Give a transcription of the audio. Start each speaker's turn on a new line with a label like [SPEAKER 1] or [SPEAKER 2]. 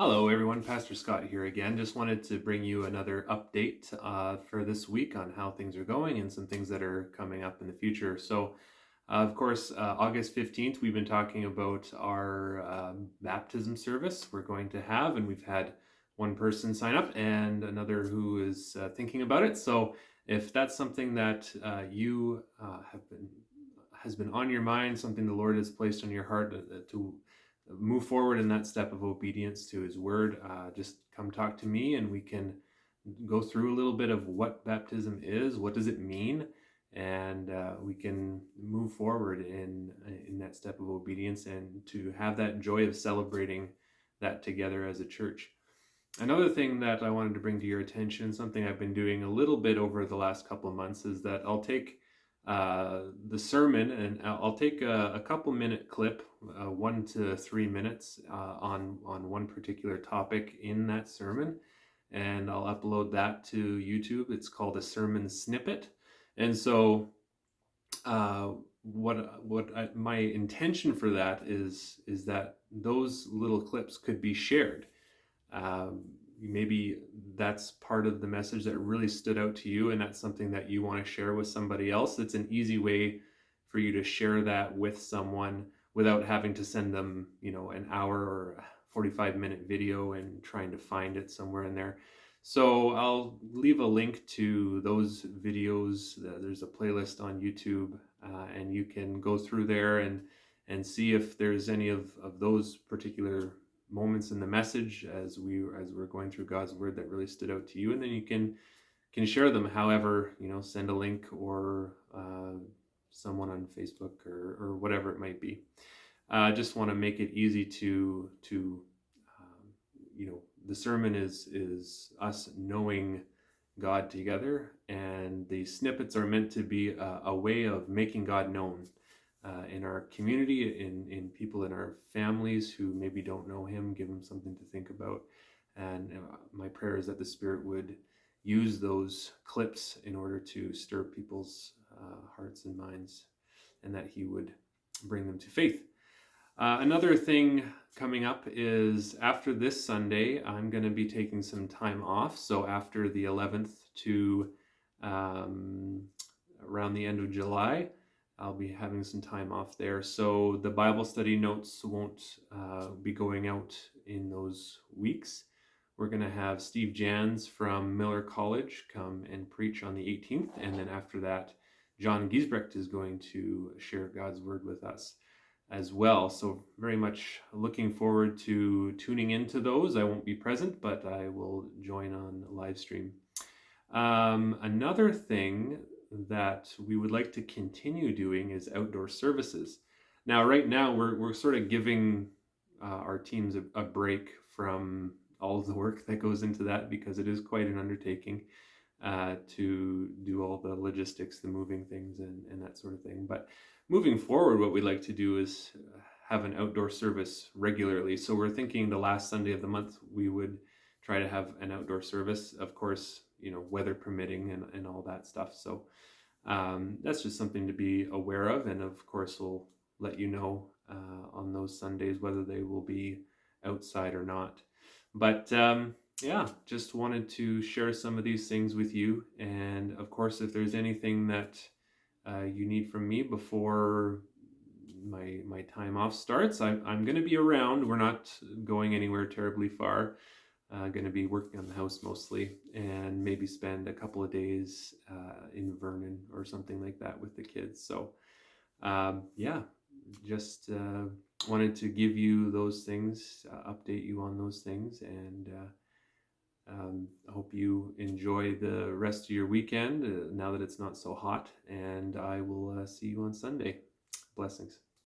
[SPEAKER 1] Hello, everyone. Pastor Scott here again. Just wanted to bring you another update for this week on how things are going and some things that are coming up in the future. So, of course, August 15th, we've been talking about our baptism service we're going to have, and we've had one person sign up and another who is thinking about it. So, if that's something that you has been on your mind, something the Lord has placed on your heart to move forward in that step of obedience to his word, just come talk to me and we can go through a little bit of what baptism is, what does it mean, and we can move forward in that step of obedience and to have that joy of celebrating that together as a church. Another thing that I wanted to bring to your attention, something I've been doing a little bit over the last couple of months, is that I'll take the sermon and I'll take a couple minute clip, 1 to 3 minutes on one particular topic in that sermon, and I'll upload that to YouTube. It's called a sermon snippet, and so my intention for that is that those little clips could be shared. Maybe that's part of the message that really stood out to you, and that's something that you want to share with somebody else. It's an easy way for you to share that with someone without having to send them, an hour or 45-minute video and trying to find it somewhere in there. So I'll leave a link to those videos. There's a playlist on YouTube, and you can go through there and see if there's any of those particular moments in the message as we're going through God's word that really stood out to you, and then you can share them. However, send a link or someone on Facebook or whatever it might be. I just want to make it easy to the sermon is us knowing God together, and the snippets are meant to be a way of making God known in our community, in people in our families who maybe don't know him. Give them something to think about. And my prayer is that the Spirit would use those clips in order to stir people's hearts and minds, and that he would bring them to faith. Another thing coming up is after this Sunday, I'm going to be taking some time off. So after the 11th to around the end of July, I'll be having some time off there. So the Bible study notes won't be going out in those weeks. We're going to have Steve Jans from Miller College come and preach on the 18th. And then after that, John Giesbrecht is going to share God's word with us as well. So very much looking forward to tuning into those. I won't be present, but I will join on live stream. Another thing that we would like to continue doing is outdoor services. Now, right now, we're sort of giving our teams a break from all of the work that goes into that, because it is quite an undertaking to do all the logistics, the moving things, and that sort of thing. But moving forward, what we'd like to do is have an outdoor service regularly. So we're thinking the last Sunday of the month, we would try to have an outdoor service, of course, weather permitting and all that stuff. So that's just something to be aware of. And of course, we'll let you know on those Sundays whether they will be outside or not. But yeah, just wanted to share some of these things with you. And of course, if there's anything that you need from me before my time off starts, I'm going to be around. We're not going anywhere terribly far. Going to be working on the house mostly, and maybe spend a couple of days in Vernon or something like that with the kids. So yeah, just wanted to give you those things, update you on those things, and I hope you enjoy the rest of your weekend now that it's not so hot, and I will see you on Sunday. Blessings.